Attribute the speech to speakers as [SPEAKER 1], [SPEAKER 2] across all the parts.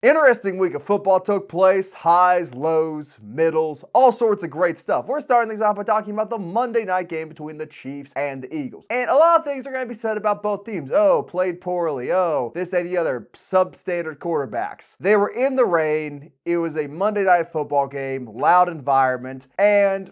[SPEAKER 1] Interesting week of football took place. Highs, lows, middles, all sorts of great stuff. We're starting things off by talking about the Monday night game between the Chiefs and the Eagles. And a lot of things are going to be said about both teams. Oh, played poorly. Oh, this and the other substandard quarterbacks. They were in the rain. It was a Monday night football game, loud environment, and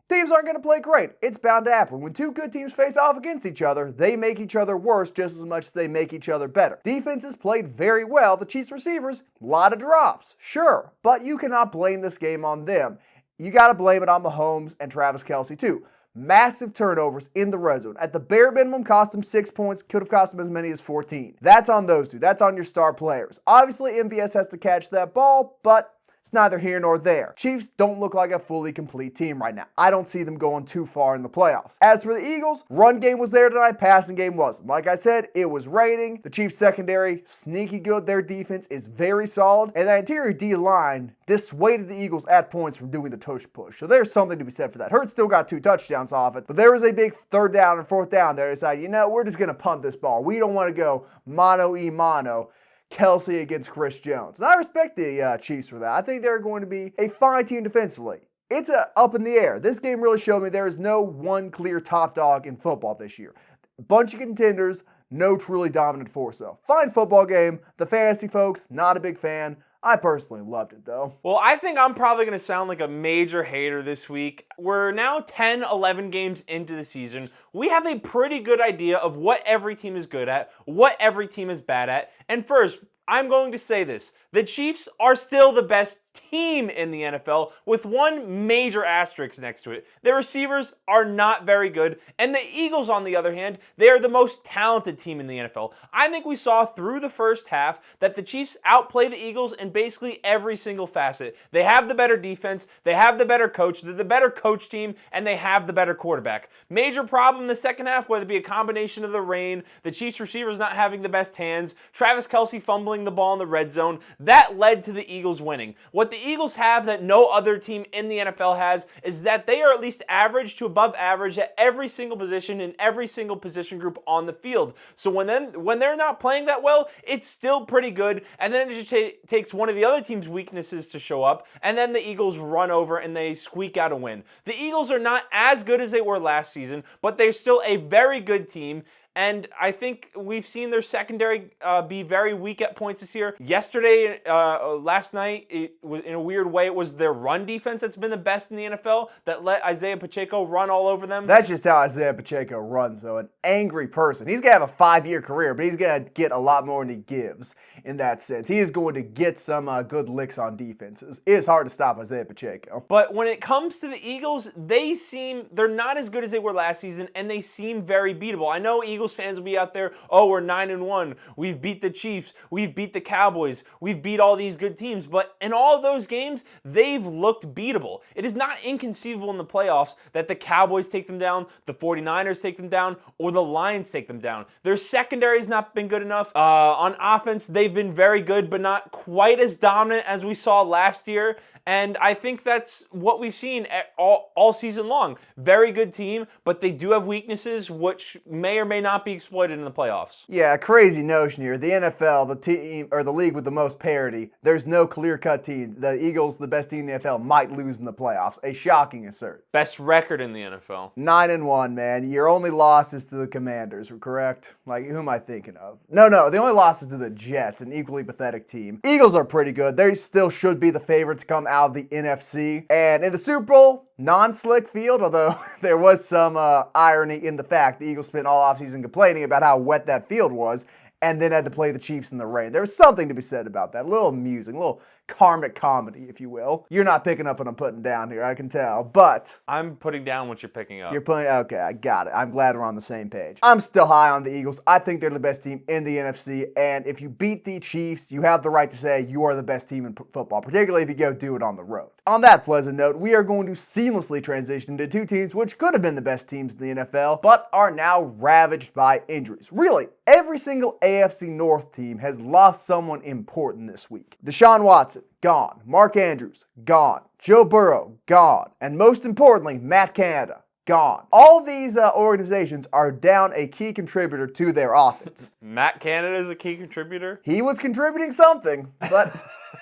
[SPEAKER 1] teams aren't going to play great. It's bound to happen. When two good teams face off against each other, they make each other worse just as much as they make each other better. Defenses played very well. The Chiefs receivers, a lot of drops, sure, but you cannot blame this game on them. You got to blame it on Mahomes and Travis Kelce too. Massive turnovers in the red zone. At the bare minimum, cost them 6 points. Could have cost them as many as 14. That's on those two. That's on your star players. Obviously, MVS has to catch that ball, but it's neither here nor there. Chiefs don't look like a fully complete team right now. I don't see them going too far in the playoffs. As for the Eagles, run game was there tonight, passing game wasn't. Like I said, it was raining. The Chiefs secondary, sneaky good. Their defense is very solid. And that interior D-line dissuaded the Eagles at points from doing the tush push. So there's something to be said for that. Hurts still got 2 touchdowns off it, but there was a big third down and fourth down there. They decided, we're just going to punt this ball. We don't want to go mano-a-mano. Kelce against Chris Jones. And I respect the Chiefs for that. I think they're going to be a fine team defensively. It's up in the air. This game really showed me there is no one clear top dog in football this year. A bunch of contenders, no truly dominant force though. Fine football game. The fantasy folks, not a big fan. I personally loved it though.
[SPEAKER 2] Well, I think I'm probably going to sound like a major hater this week. We're now 10, 11 games into the season. We have a pretty good idea of what every team is good at, what every team is bad at. And first, I'm going to say this. The Chiefs are still the best team in the NFL with one major asterisk next to it. Their receivers are not very good, and the Eagles, on the other hand, they are the most talented team in the NFL. I think we saw through the first half that the Chiefs outplay the Eagles in basically every single facet. They have the better defense, they have the better coach, they're the better coach team, and they have the better quarterback. Major problem in the second half, whether it be a combination of the rain, the Chiefs receivers not having the best hands, Travis Kelce fumbling the ball in the red zone, that led to the Eagles winning. What the Eagles have that no other team in the NFL has is that they are at least average to above average at every single position in every single position group on the field. So when they're not playing that well, it's still pretty good, and then it just takes one of the other team's weaknesses to show up, and then the Eagles run over and they squeak out a win. The Eagles are not as good as they were last season, but they're still a very good team. And I think we've seen their secondary be very weak at points this year. Last night, it was, in a weird way, it was their run defense that's been the best in the NFL that let Isaiah Pacheco run all over them.
[SPEAKER 1] That's just how Isaiah Pacheco runs, though. An angry person. He's going to have a 5-year career, but he's going to get a lot more than he gives in that sense. He is going to get some good licks on defenses. It is hard to stop Isaiah Pacheco.
[SPEAKER 2] But when it comes to the Eagles, they're not as good as they were last season, and they seem very beatable. I know Eagles fans will be out there, we're 9-1. We've beat the Chiefs. We've beat the Cowboys. We've beat all these good teams. But in all of those games, they've looked beatable. It is not inconceivable in the playoffs that the Cowboys take them down, the 49ers take them down, or the Lions take them down. Their secondary has not been good enough. On offense, they've been very good, but not quite as dominant as we saw last year. And I think that's what we've seen all season long. Very good team, but they do have weaknesses which may or may not be exploited in the playoffs.
[SPEAKER 1] Yeah, crazy notion here. The NFL, the team or the league with the most parity, there's no clear-cut team. The Eagles, the best team in the NFL, might lose in the playoffs. A shocking assert.
[SPEAKER 2] Best record in the NFL.
[SPEAKER 1] 9-1, man. Your only loss is to the Commanders, correct? Like, who am I thinking of? No, the only loss is to the Jets, an equally pathetic team. Eagles are pretty good. They still should be the favorite to come out of the NFC. And in the Super Bowl, non-slick field, although there was some irony in the fact the Eagles spent all offseason complaining about how wet that field was and then had to play the Chiefs in the rain. There's something to be said about that. A little amusing, a little karmic comedy, if you will. You're not picking up what I'm putting down here, I can tell, but
[SPEAKER 2] I'm putting down what you're picking up.
[SPEAKER 1] You're putting, okay, I got it. I'm glad we're on the same page. I'm still high on the Eagles. I think they're the best team in the NFC, and if you beat the Chiefs, you have the right to say you are the best team in football, particularly if you go do it on the road. On that pleasant note, we are going to seamlessly transition to two teams which could have been the best teams in the NFL, but are now ravaged by injuries. Really, every single AFC North team has lost someone important this week. Deshaun Watson, gone. Mark Andrews, gone. Joe Burrow, gone. And most importantly, Matt Canada, gone. All these organizations are down a key contributor to their offense.
[SPEAKER 2] Matt Canada is a key contributor?
[SPEAKER 1] He was contributing something, but...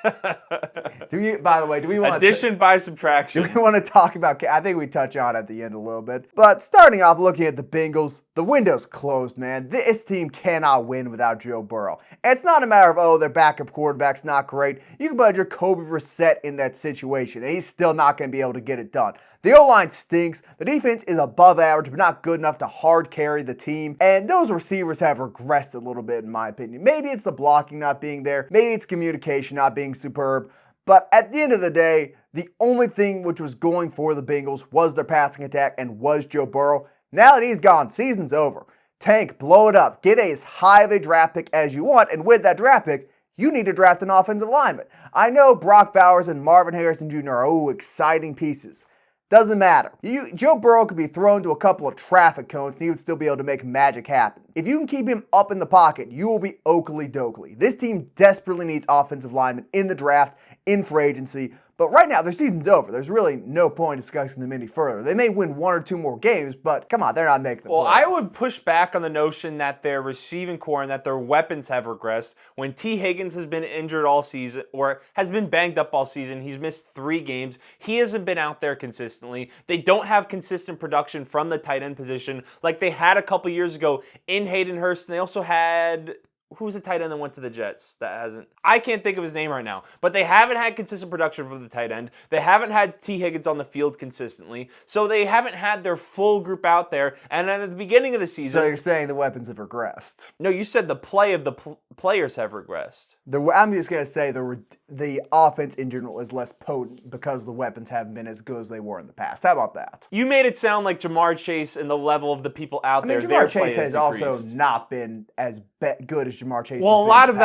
[SPEAKER 1] By the way, do we want
[SPEAKER 2] addition by subtraction?
[SPEAKER 1] Do we want to talk about? I think we touch on it at the end a little bit. But starting off, looking at the Bengals, the window's closed, man. This team cannot win without Joe Burrow. And it's not a matter of their backup quarterback's not great. You can put Jacoby Brissett in that situation, and he's still not going to be able to get it done. The O-line stinks. The defense is above average, but not good enough to hard carry the team. And those receivers have regressed a little bit, in my opinion. Maybe it's the blocking not being there. Maybe it's communication not being superb. But at the end of the day, the only thing which was going for the Bengals was their passing attack and was Joe Burrow. Now that he's gone, season's over. Tank, blow it up. Get as high of a draft pick as you want. And with that draft pick, you need to draft an offensive lineman. I know Brock Bowers and Marvin Harrison Jr. are exciting pieces. Doesn't matter. Joe Burrow could be thrown to a couple of traffic cones and he would still be able to make magic happen. If you can keep him up in the pocket, you will be Oakley Dokley. This team desperately needs offensive linemen in the draft, in free agency. But right now, their season's over. There's really no point discussing them any further. They may win 1 or 2 more games, but come on, they're not making the playoffs.
[SPEAKER 2] Well, I would push back on the notion that their receiving core and that their weapons have regressed. When T. Higgins has been injured all season, or has been banged up all season, he's missed 3 games. He hasn't been out there consistently. They don't have consistent production from the tight end position like they had a couple years ago in Hayden Hurst. And they also had... Who's the tight end that went to the Jets that hasn't? I can't think of his name right now. But they haven't had consistent production from the tight end. They haven't had T. Higgins on the field consistently. So they haven't had their full group out there. And at the beginning of the season...
[SPEAKER 1] So you're saying the weapons have regressed?
[SPEAKER 2] No, you said the play of the players have regressed.
[SPEAKER 1] I'm just going to say the offense in general is less potent because the weapons haven't been as good as they were in the past. How about that?
[SPEAKER 2] You made it sound like Jamar Chase and the level of the people out there.
[SPEAKER 1] Jamar Chase has also not been as good as Jamar Chase.
[SPEAKER 2] Well, a lot of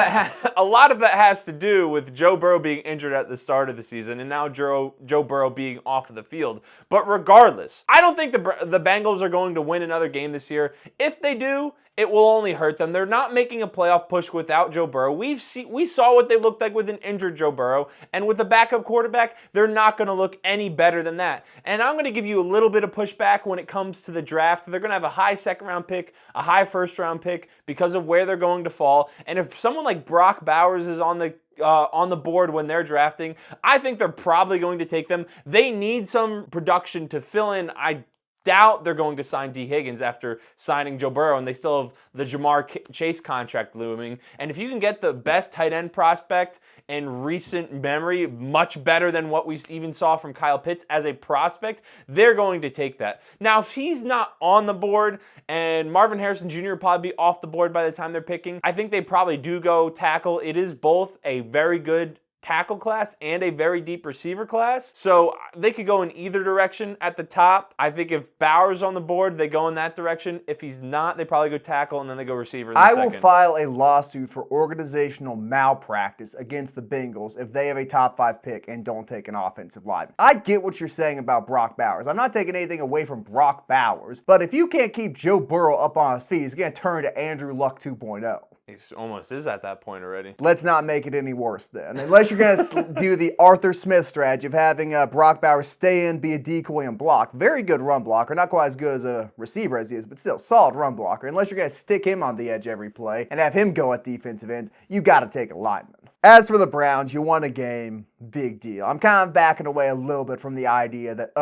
[SPEAKER 2] that has to do with Joe Burrow being injured at the start of the season and now Joe Burrow being off of the field. But regardless, I don't think the Bengals are going to win another game this year. If they do, it will only hurt them. They're not making a playoff push without Joe Burrow. We saw what they looked like with an injured Joe Burrow, and with a backup quarterback, they're not going to look any better than that. And I'm going to give you a little bit of pushback when it comes to the draft. They're going to have a high second-round pick, a high first-round pick because of where they're going to fall. And if someone like Brock Bowers is on the board when they're drafting, I think they're probably going to take them. They need some production to fill in. I doubt they're going to sign D. Higgins after signing Joe Burrow, and they still have the Jamar Chase contract looming. And if you can get the best tight end prospect in recent memory, much better than what we even saw from Kyle Pitts as a prospect, they're going to take that. Now, if he's not on the board and Marvin Harrison Jr. will probably be off the board by the time they're picking, I think they probably do go tackle. It is both a very good tackle class and a very deep receiver class. So they could go in either direction at the top. I think if Bowers on the board, they go in that direction. If he's not, they probably go tackle and then they go receiver in the second.
[SPEAKER 1] I will file a lawsuit for organizational malpractice against the Bengals if they have a top 5 pick and don't take an offensive lineman. I get what you're saying about Brock Bowers. I'm not taking anything away from Brock Bowers, but if you can't keep Joe Burrow up on his feet, he's going to turn to Andrew Luck 2.0.
[SPEAKER 2] He almost is at that point already.
[SPEAKER 1] Let's not make it any worse then. Unless you're going to do the Arthur Smith strategy of having Brock Bowers stay in, be a decoy, and block. Very good run blocker. Not quite as good as a receiver as he is, but still solid run blocker. Unless you're going to stick him on the edge every play and have him go at defensive end, you got to take a lineman. As for the Browns, you won a game. Big deal. I'm kind of backing away a little bit from the idea that,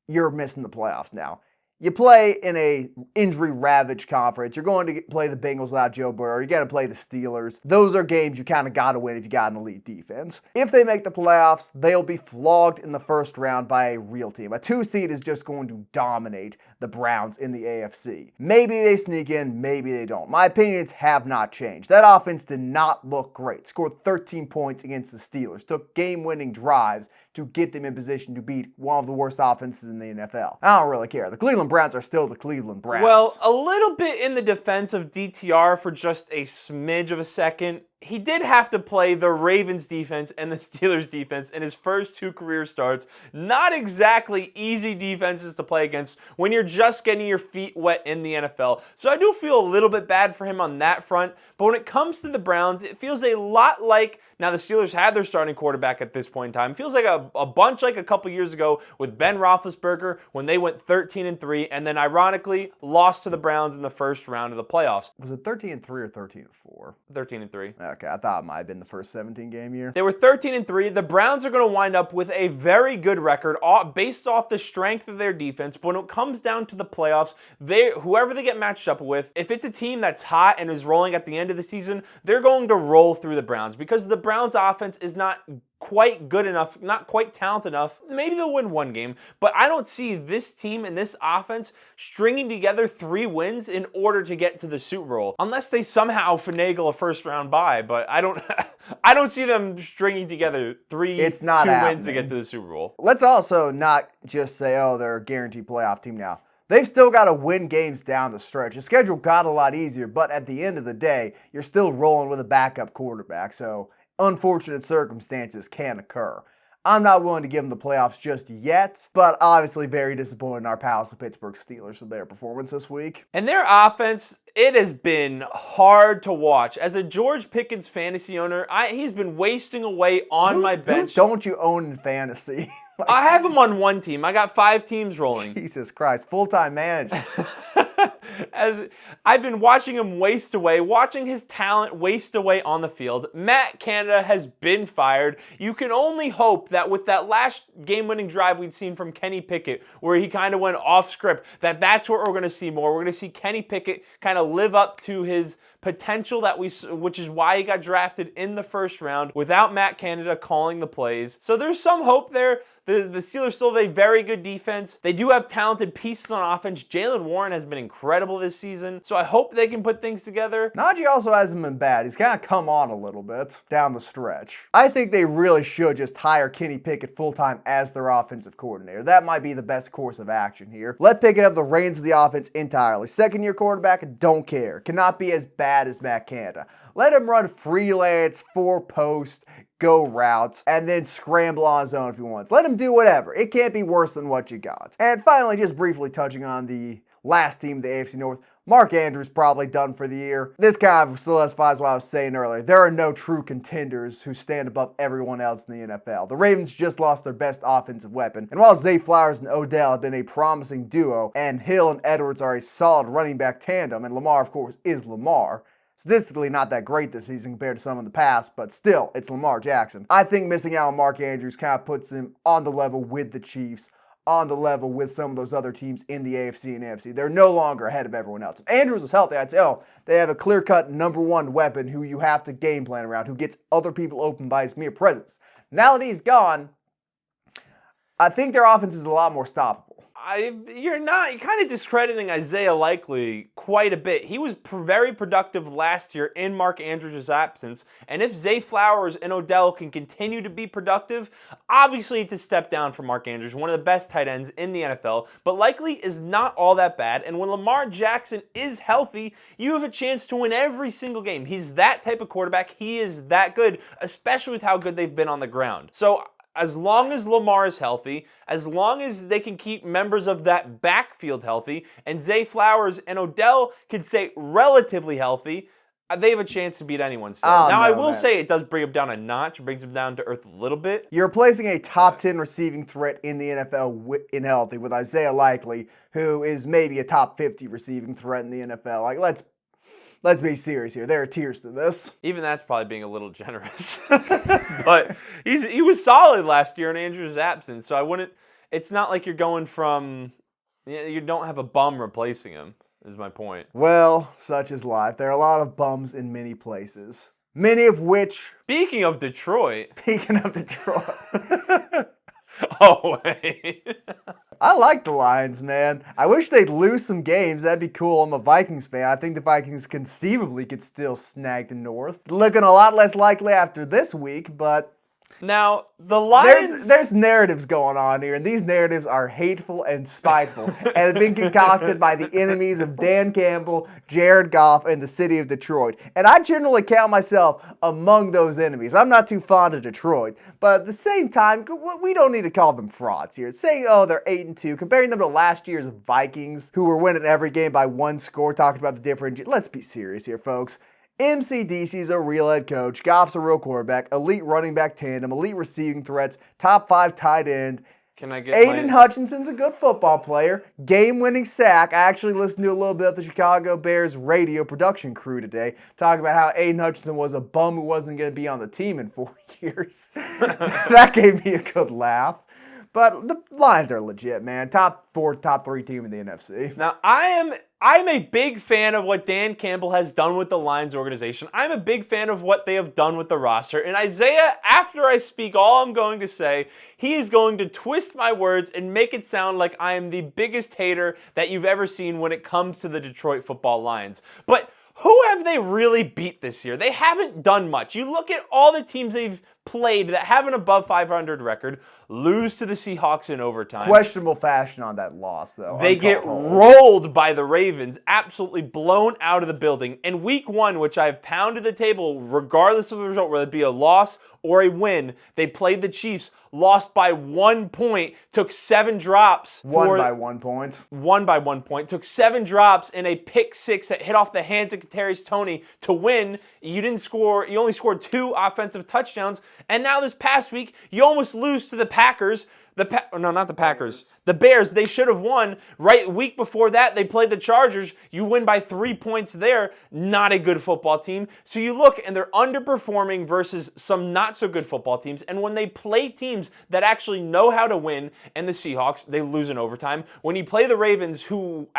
[SPEAKER 1] you're missing the playoffs now. You play in a injury-ravaged conference. You're going to play the Bengals without Joe Burrow. You got to play the Steelers. Those are games you kind of got to win if you got an elite defense. If they make the playoffs, they'll be flogged in the first round by a real team. A 2 seed is just going to dominate the Browns in the AFC. Maybe they sneak in, maybe they don't. My opinions have not changed. That offense did not look great. Scored 13 points against the Steelers. Took game-winning drives to get them in position to beat one of the worst offenses in the NFL. I don't really care. The Cleveland Browns are still the Cleveland Browns.
[SPEAKER 2] Well, a little bit in the defense of DTR for just a smidge of a second. he did have to play the Ravens defense and the Steelers defense in his first 2 career starts. Not exactly easy defenses to play against when you're just getting your feet wet in the NFL. So I do feel a little bit bad for him on that front. But when it comes to the Browns, it feels a lot like, now the Steelers had their starting quarterback at this point in time. It feels like a bunch like a couple years ago with Ben Roethlisberger when they went 13-3 and then ironically lost to the Browns in the first round of the playoffs.
[SPEAKER 1] Was it 13-3 or 13-4?
[SPEAKER 2] 13-3.
[SPEAKER 1] Okay, I thought it might have been the first 17-game year.
[SPEAKER 2] They were 13-3. The Browns are going to wind up with a very good record based off the strength of their defense. But when it comes down to the playoffs, whoever they get matched up with, if it's a team that's hot and is rolling at the end of the season, they're going to roll through the Browns because the Browns offense is not quite good enough, not quite talented enough. Maybe they'll win 1 game, but I don't see this team and this offense stringing together 3 wins in order to get to the Super Bowl, unless they somehow finagle a first-round bye. But I don't see them stringing together 2 wins to get to the Super Bowl.
[SPEAKER 1] Let's also not just say, oh, they're a guaranteed playoff team now. They've still got to win games down the stretch. The schedule got a lot easier, but at the end of the day, you're still rolling with a backup quarterback, so unfortunate circumstances can occur. I'm not willing to give them the playoffs just yet, but obviously very disappointed in our pals, the Pittsburgh Steelers, with their performance this week.
[SPEAKER 2] And their offense, it has been hard to watch. As a George Pickens fantasy owner, he's been wasting away on my bench.
[SPEAKER 1] Who don't you own in fantasy?
[SPEAKER 2] I have him on 1 team. I got 5 teams rolling.
[SPEAKER 1] Jesus Christ, full-time manager.
[SPEAKER 2] As I've been watching him waste away, watching his talent waste away on the field. Matt Canada has been fired. You can only hope that with that last game-winning drive we'd seen from Kenny Pickett, where he kind of went off script, that's what we're going to see more. We're going to see Kenny Pickett kind of live up to his potential which is why he got drafted in the first round without Matt Canada calling the plays. So there's some hope there. The Steelers still have a very good defense. They do have talented pieces on offense. Jaylen Warren has been incredible this season, so I hope they can put things together.
[SPEAKER 1] Najee also hasn't been bad. He's kind of come on a little bit down the stretch. I think they really should just hire Kenny Pickett full-time as their offensive coordinator. That might be the best course of action here. Let Pickett have the reins of the offense entirely. Second-year quarterback, don't care. Cannot be as bad as Matt Canada. Let him run freelance, 4-post, go routes, and then scramble on his own if he wants. Let him do whatever. It can't be worse than what you got. And finally, just briefly touching on the last team of the AFC North, Mark Andrews probably done for the year. This kind of solidifies what I was saying earlier. There are no true contenders who stand above everyone else in the NFL. The Ravens just lost their best offensive weapon. And while Zay Flowers and Odell have been a promising duo, and Hill and Edwards are a solid running back tandem, and Lamar, of course, is Lamar, statistically not that great this season compared to some in the past, but still, it's Lamar Jackson. I think missing out on Mark Andrews kind of puts him on the level with the Chiefs, on the level with some of those other teams in the AFC and NFC. They're no longer ahead of everyone else. If Andrews was healthy, I'd say, oh, they have a clear-cut number 1 weapon who you have to game plan around, who gets other people open by his mere presence. Now that he's gone, I think their offense is a lot more stoppable.
[SPEAKER 2] You're kind of discrediting Isaiah Likely quite a bit. He was very productive last year in Mark Andrews' absence, and if Zay Flowers and Odell can continue to be productive, obviously it's a step down for Mark Andrews, one of the best tight ends in the NFL, but Likely is not all that bad, and when Lamar Jackson is healthy, you have a chance to win every single game. He's that type of quarterback. He is that good, especially with how good they've been on the ground. So as long as Lamar is healthy, as long as they can keep members of that backfield healthy, and Zay Flowers and Odell can stay relatively healthy, they have a chance to beat anyone still. I will say it does bring them down a notch, brings them down to earth a little bit.
[SPEAKER 1] You're replacing a top 10 receiving threat in the NFL in healthy with Isaiah Likely, who is maybe a top 50 receiving threat in the NFL. Like, let's be serious here. There are tiers to this.
[SPEAKER 2] Even that's probably being a little generous. But he was solid last year in Andrews' absence, so it's not like you're going from, you don't have a bum replacing him, is my point.
[SPEAKER 1] Well, such is life. There are a lot of bums in many places. Many of which...
[SPEAKER 2] Speaking of Detroit. Oh, wait.
[SPEAKER 1] I like the Lions, man. I wish they'd lose some games. That'd be cool. I'm a Vikings fan. I think the Vikings conceivably could still snag the North. Looking a lot less likely after this week, but
[SPEAKER 2] Now, the Lions...
[SPEAKER 1] There's narratives going on here, and these narratives are hateful and spiteful, and have been concocted by the enemies of Dan Campbell, Jared Goff, and the city of Detroit. And I generally count myself among those enemies. I'm not too fond of Detroit, but at the same time, we don't need to call them frauds here. Saying, oh, they're 8-2, comparing them to last year's Vikings, who were winning every game by one score, talking about the different... Let's be serious here, folks. MCDC's a real head coach, Goff's a real quarterback, elite running back tandem, elite receiving threats, top 5 tight end.
[SPEAKER 2] Can I get
[SPEAKER 1] Aiden Hutchinson's a good football player, game-winning sack. I actually listened to a little bit of the Chicago Bears radio production crew today, talking about how Aiden Hutchinson was a bum who wasn't going to be on the team in 4 years. That gave me a good laugh. But the Lions are legit, man. Top 4, top 3 team in the NFC.
[SPEAKER 2] Now, I'm a big fan of what Dan Campbell has done with the Lions organization. I'm a big fan of what they have done with the roster. And Isaiah, after I speak all I'm going to say, he is going to twist my words and make it sound like I am the biggest hater that you've ever seen when it comes to the Detroit Football Lions. But who have they really beat this year? They haven't done much. You look at all the teams they've played that have an above 500 record, lose to the Seahawks in overtime.
[SPEAKER 1] Questionable fashion on that loss, though.
[SPEAKER 2] They get rolled by the Ravens, absolutely blown out of the building. And week 1, which I've pounded the table, regardless of the result, whether it be a loss or a win, they played the Chiefs, lost by 1 point, took 7 drops.
[SPEAKER 1] Won by 1 point.
[SPEAKER 2] Won by 1 point, took 7 drops and a pick 6 that hit off the hands of Kadarius Toney to win. You didn't score, you only scored 2 offensive touchdowns. And now this past week, you almost lose to the Packers. Not the Packers. The Bears, they should have won. Right, week before that, they played the Chargers. You win by 3 points there. Not a good football team. So you look, and they're underperforming versus some not so good football teams. And when they play teams that actually know how to win, and the Seahawks, they lose in overtime. When you play the Ravens, who,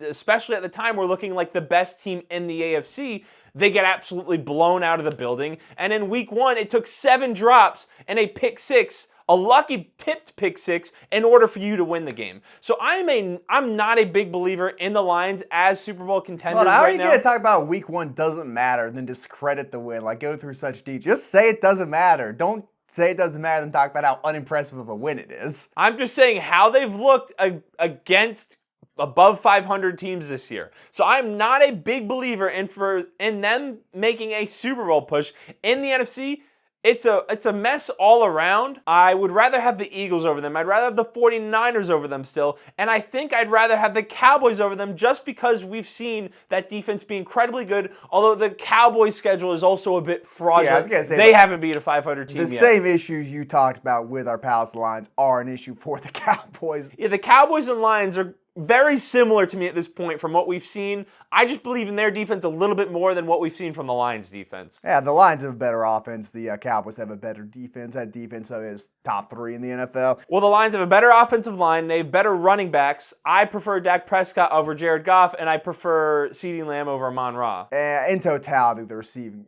[SPEAKER 2] especially at the time, were looking like the best team in the AFC, they get absolutely blown out of the building. And in week 1, it took 7 drops and a pick 6, a lucky tipped pick 6, in order for you to win the game. So I'm not a big believer in the Lions as Super Bowl contenders right now.
[SPEAKER 1] How are you going to talk about week 1 doesn't matter and then discredit the win? Like, go through such detail. Just say it doesn't matter. Don't say it doesn't matter and talk about how unimpressive of a win it is.
[SPEAKER 2] I'm just saying how they've looked against above 500 teams this year. So I'm not a big believer in them making a Super Bowl push. In the NFC, it's a mess all around. I would rather have the Eagles over them. I'd rather have the 49ers over them still. And I think I'd rather have the Cowboys over them just because we've seen that defense be incredibly good, although the Cowboys' schedule is also a bit fraudulent.
[SPEAKER 1] Yeah, I was gonna say,
[SPEAKER 2] they haven't beat a 500 team yet.
[SPEAKER 1] The same issues you talked about with our pals Lions are an issue for the Cowboys.
[SPEAKER 2] Yeah, the Cowboys and Lions are very similar to me at this point from what we've seen. I just believe in their defense a little bit more than what we've seen from the Lions' defense.
[SPEAKER 1] Yeah, the Lions have a better offense. The Cowboys have a better defense. That defense is top 3 in the NFL.
[SPEAKER 2] Well, the Lions have a better offensive line. They have better running backs. I prefer Dak Prescott over Jared Goff, and I prefer CeeDee Lamb over Amon-Ra.
[SPEAKER 1] In totality, the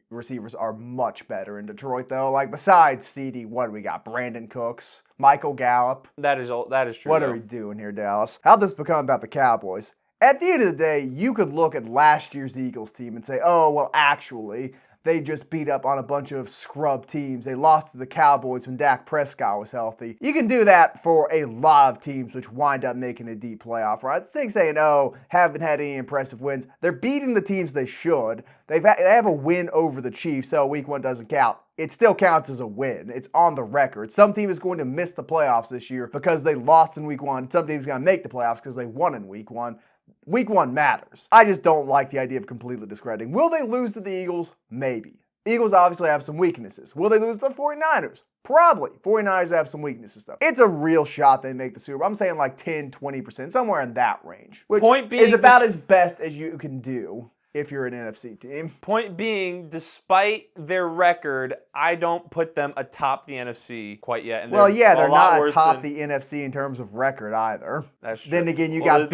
[SPEAKER 1] receivers are much better in Detroit, though. Like, besides CeeDee, what do we got? Brandon Cooks, Michael Gallup.
[SPEAKER 2] That is true.
[SPEAKER 1] What are we doing here, Dallas? How'd this become about the Cowboys? At the end of the day, you could look at last year's Eagles team and say, oh, well, actually, they just beat up on a bunch of scrub teams. They lost to the Cowboys when Dak Prescott was healthy. You can do that for a lot of teams which wind up making a deep playoff run. It's like saying, oh, haven't had any impressive wins. They're beating the teams they should. They have a win over the Chiefs, so week 1 doesn't count. It still counts as a win. It's on the record. Some team is going to miss the playoffs this year because they lost in week 1. Some team's going to make the playoffs because they won in week 1. Week 1 matters. I just don't like the idea of completely discrediting. Will they lose to the Eagles? Maybe. Eagles obviously have some weaknesses. Will they lose to the 49ers? Probably. 49ers have some weaknesses, though. It's a real shot they make the Super Bowl. I'm saying like 10, 20%, somewhere in that range. Which is about as best as you can do if you're an NFC team.
[SPEAKER 2] Point being, despite their record, I don't put them atop the NFC quite yet. And
[SPEAKER 1] well, yeah, they're not atop the NFC in terms of record either.
[SPEAKER 2] That's true.
[SPEAKER 1] Then again, you
[SPEAKER 2] got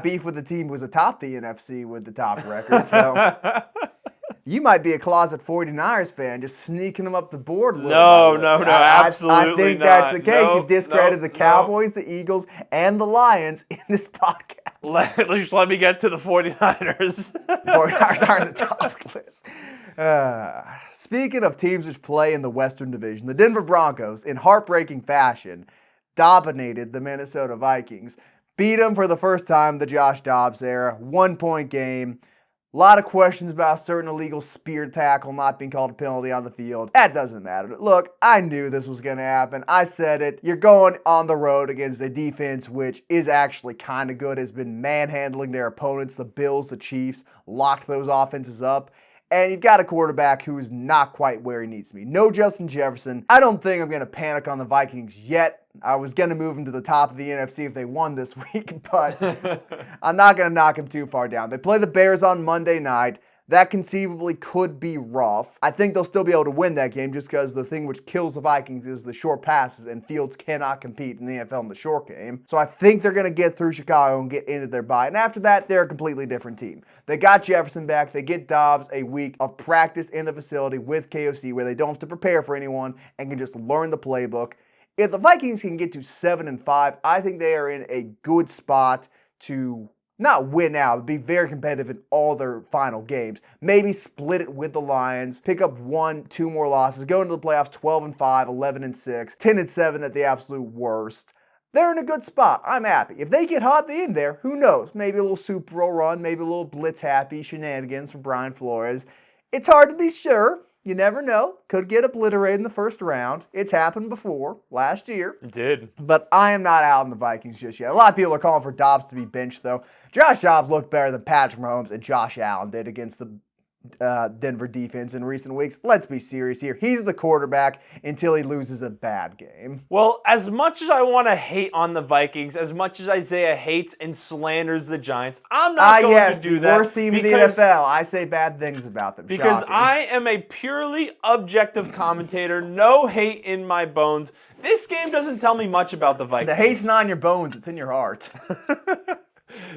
[SPEAKER 1] beef with the team who was atop the NFC with the top record. So You might be a closet 49ers fan, just sneaking them up the board a little
[SPEAKER 2] No,
[SPEAKER 1] bit.
[SPEAKER 2] absolutely
[SPEAKER 1] I think
[SPEAKER 2] not.
[SPEAKER 1] that's the case.
[SPEAKER 2] Nope,
[SPEAKER 1] You've discredited the
[SPEAKER 2] nope.
[SPEAKER 1] Cowboys, the Eagles, and the Lions in this podcast.
[SPEAKER 2] Let me get to the 49ers.
[SPEAKER 1] 49ers are in the top list. Speaking of teams which play in the Western Division, the Denver Broncos, in heartbreaking fashion, dominated the Minnesota Vikings. Beat them for the first time, the Josh Dobbs era. 1-point game. A lot of questions about certain illegal spear tackle not being called a penalty on the field. That doesn't matter. Look, I knew this was going to happen. I said it. You're going on the road against a defense which is actually kind of good, has been manhandling their opponents. The Bills, the Chiefs, locked those offenses up. And you've got a quarterback who is not quite where he needs to be. No Justin Jefferson. I don't think I'm going to panic on the Vikings yet. I was going to move them to the top of the NFC if they won this week, but I'm not going to knock them too far down. They play the Bears on Monday night. That conceivably could be rough. I think they'll still be able to win that game just because the thing which kills the Vikings is the short passes, and Fields cannot compete in the NFL in the short game. So I think they're going to get through Chicago and get into their bye. And after that, they're a completely different team. They got Jefferson back. They get Dobbs a week of practice in the facility with KOC where they don't have to prepare for anyone and can just learn the playbook. If the Vikings can get to 7-5, I think they are in a good spot to not win out, but be very competitive in all their final games. Maybe split it with the Lions, pick up 1-2 more losses, go into the playoffs 12-5, 11-6, 10-7 at the absolute worst. They're in a good spot. I'm happy. If they get hot at the end there, who knows? Maybe a little Super Bowl run, maybe a little blitz-happy shenanigans from Brian Flores. It's hard to be sure. You never know. Could get obliterated in the first round. It's happened before, last year.
[SPEAKER 2] It did.
[SPEAKER 1] But I am not out on the Vikings just yet. A lot of people are calling for Dobbs to be benched, though. Josh Dobbs looked better than Patrick Mahomes and Josh Allen did against the Denver defense in recent weeks. Let's be serious here. He's the quarterback until he loses a bad game.
[SPEAKER 2] Well, as much as I want to hate on the Vikings, as much as Isaiah hates and slanders the Giants, I'm not going to do that.
[SPEAKER 1] Worst team in the NFL. I say bad things about them.
[SPEAKER 2] Because
[SPEAKER 1] Shocking.
[SPEAKER 2] I am a purely objective commentator. No hate in my bones. This game doesn't tell me much about the Vikings.
[SPEAKER 1] The hate's not in your bones. It's in your heart.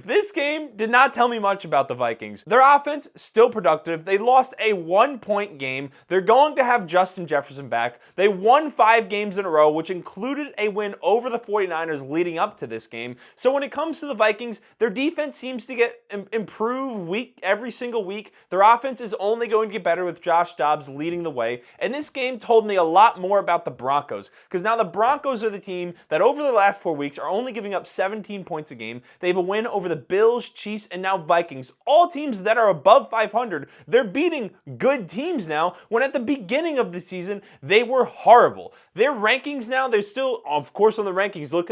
[SPEAKER 2] This game did not tell me much about the Vikings. Their offense, still productive. They lost a 1-point game. They're going to have Justin Jefferson back. They won 5 games in a row, which included a win over the 49ers leading up to this game. So when it comes to the Vikings, their defense seems to get improved every single week. Their offense is only going to get better with Josh Dobbs leading the way. And this game told me a lot more about the Broncos, because now the Broncos are the team that over the last 4 weeks are only giving up 17 points a game. They have a win over the Bills, Chiefs, and now Vikings. All teams that are above 500. They're beating good teams now, when at the beginning of the season, they were horrible. Their rankings now, they're still, of course, on the rankings, look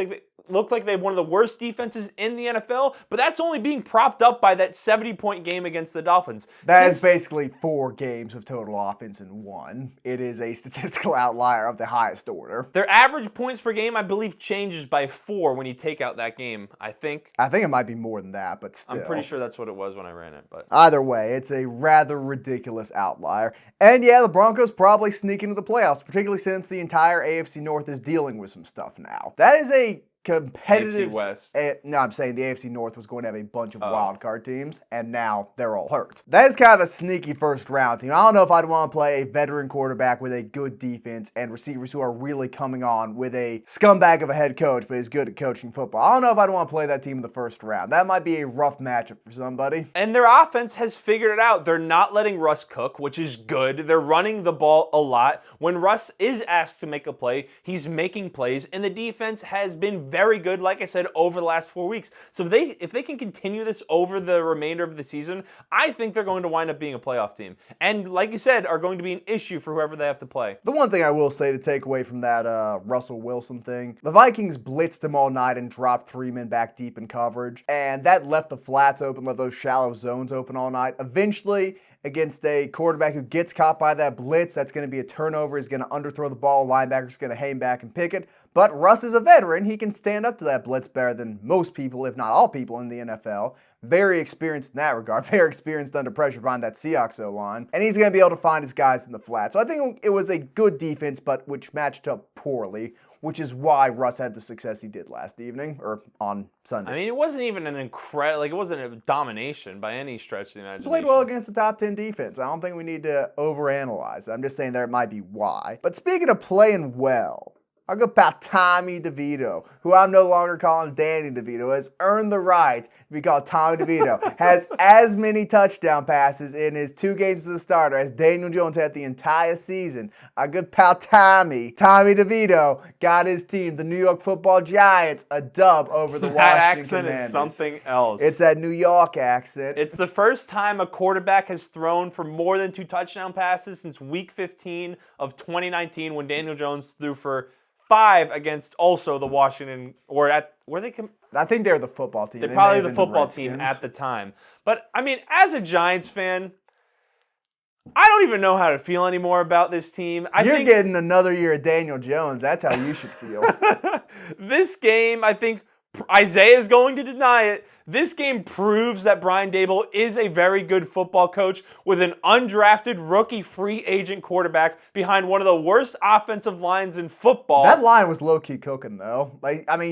[SPEAKER 2] like they have one of the worst defenses in the NFL, but that's only being propped up by that 70-point game against the Dolphins.
[SPEAKER 1] That is basically 4 games of total offense in one. It is a statistical outlier of the highest order.
[SPEAKER 2] Their average points per game, I believe, changes by 4 when you take out that game, I think.
[SPEAKER 1] I think it might be more than that, but still.
[SPEAKER 2] I'm pretty sure that's what it was when I ran it. But
[SPEAKER 1] either way, it's a rather ridiculous outlier. And yeah, the Broncos probably sneak into the playoffs, particularly since the entire AFC North is dealing with some stuff now. That is a competitive
[SPEAKER 2] AFC West.
[SPEAKER 1] No, I'm saying the AFC North was going to have a bunch of wild card teams, and now they're all hurt. That is kind of a sneaky first round team. I don't know if I'd want to play a veteran quarterback with a good defense and receivers who are really coming on with a scumbag of a head coach, but is good at coaching football. I don't know if I'd want to play that team in the first round. That might be a rough matchup for somebody.
[SPEAKER 2] And their offense has figured it out. They're not letting Russ cook, which is good. They're running the ball a lot. When Russ is asked to make a play, he's making plays, and the defense has been very good, like I said, over the last 4 weeks. So if they can continue this over the remainder of the season, I think they're going to wind up being a playoff team. And like you said, are going to be an issue for whoever they have to play.
[SPEAKER 1] The one thing I will say to take away from that Russell Wilson thing, the Vikings blitzed him all night and dropped 3 men back deep in coverage, and that left the flats open, left those shallow zones open all night. Eventually, against a quarterback who gets caught by that blitz, that's going to be a turnover. He's going to underthrow the ball. Linebacker's going to hang back and pick it. But Russ is a veteran. He can stand up to that blitz better than most people, if not all people in the NFL. Very experienced in that regard. Very experienced under pressure behind that Seahawks O-line. And he's going to be able to find his guys in the flat. So I think it was a good defense, but which matched up poorly which is why Russ had the success he did last evening or on Sunday.
[SPEAKER 2] I mean, it wasn't even an incredible, it wasn't a domination by any stretch of the imagination.
[SPEAKER 1] Played well against the top 10 defense. I don't think we need to overanalyze it. I'm just saying there might be why. But speaking of playing well, I'll go about Tommy DeVito, who I'm no longer calling Danny DeVito, has earned the right to be called Tommy DeVito. Has as many touchdown passes in his 2 games as a starter as Daniel Jones had the entire season. Our good pal Tommy DeVito, got his team, the New York Football Giants, a dub over the Washington
[SPEAKER 2] Commanders. That accent
[SPEAKER 1] Commanders.
[SPEAKER 2] is something else.
[SPEAKER 1] It's that New York accent.
[SPEAKER 2] It's the first time a quarterback has thrown for more than 2 touchdown passes since Week 15 of 2019 when Daniel Jones threw for 5 against also the Washington,
[SPEAKER 1] I think they're the football team.
[SPEAKER 2] They're probably the football team at the time. But, I mean, as a Giants fan, I don't even know how to feel anymore about this team.
[SPEAKER 1] You're getting another year of Daniel Jones. That's how you should feel.
[SPEAKER 2] This game, I think Isaiah is going to deny it. This game proves that Brian Daboll is a very good football coach with an undrafted rookie free agent quarterback behind one of the worst offensive lines in football.
[SPEAKER 1] That line was low-key cooking, though.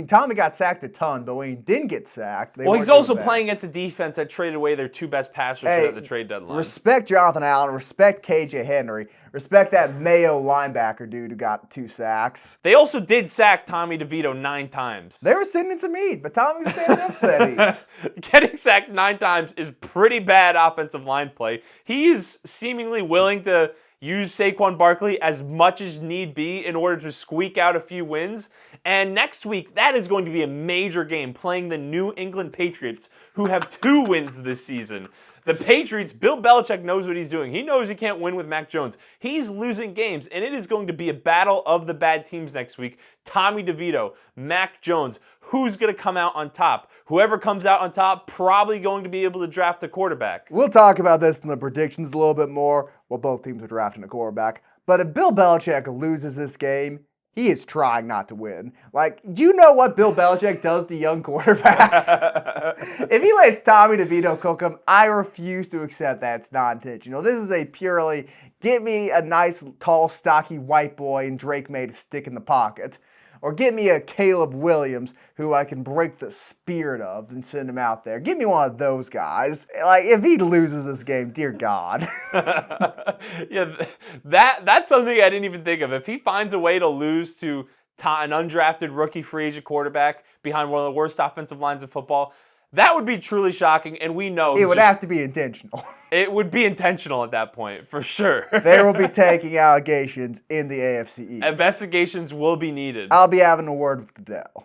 [SPEAKER 1] Tommy got sacked a ton, but when he didn't get sacked,
[SPEAKER 2] he's also playing against a defense that traded away their 2 best passers at the trade deadline.
[SPEAKER 1] Respect Jonathan Allen. Respect KJ Henry. Respect that Mayo linebacker dude who got 2 sacks.
[SPEAKER 2] They also did sack Tommy DeVito 9 times.
[SPEAKER 1] They were sitting in some heat, but Tommy was standing up for that heat.
[SPEAKER 2] Getting sacked 9 times is pretty bad offensive line play. He is seemingly willing to use Saquon Barkley as much as need be in order to squeak out a few wins. And next week, that is going to be a major game, playing the New England Patriots, who have 2 wins this season. The Patriots, Bill Belichick knows what he's doing. He knows he can't win with Mac Jones. He's losing games, and it is going to be a battle of the bad teams next week. Tommy DeVito, Mac Jones. Who's going to come out on top? Whoever comes out on top, probably going to be able to draft a quarterback.
[SPEAKER 1] We'll talk about this in the predictions a little bit more. Well, both teams are drafting a quarterback. But if Bill Belichick loses this game, he is trying not to win. Do you know what Bill Belichick does to young quarterbacks? If he lets Tommy DeVito cook him, I refuse to accept that it's not intentional. This is a purely, get me a nice, tall, stocky white boy and Drake May to stick in the pocket. Or get me a Caleb Williams who I can break the spirit of and send him out there. Give me one of those guys. If he loses this game, dear God.
[SPEAKER 2] Yeah, that's something I didn't even think of. If he finds a way to lose to an undrafted rookie free agent quarterback behind one of the worst offensive lines of football, that would be truly shocking, and we know
[SPEAKER 1] it would have to be intentional.
[SPEAKER 2] It would be intentional at that point, for sure.
[SPEAKER 1] They will be taking allegations in the AFC East.
[SPEAKER 2] Investigations will be needed.
[SPEAKER 1] I'll be having a word with Goodell.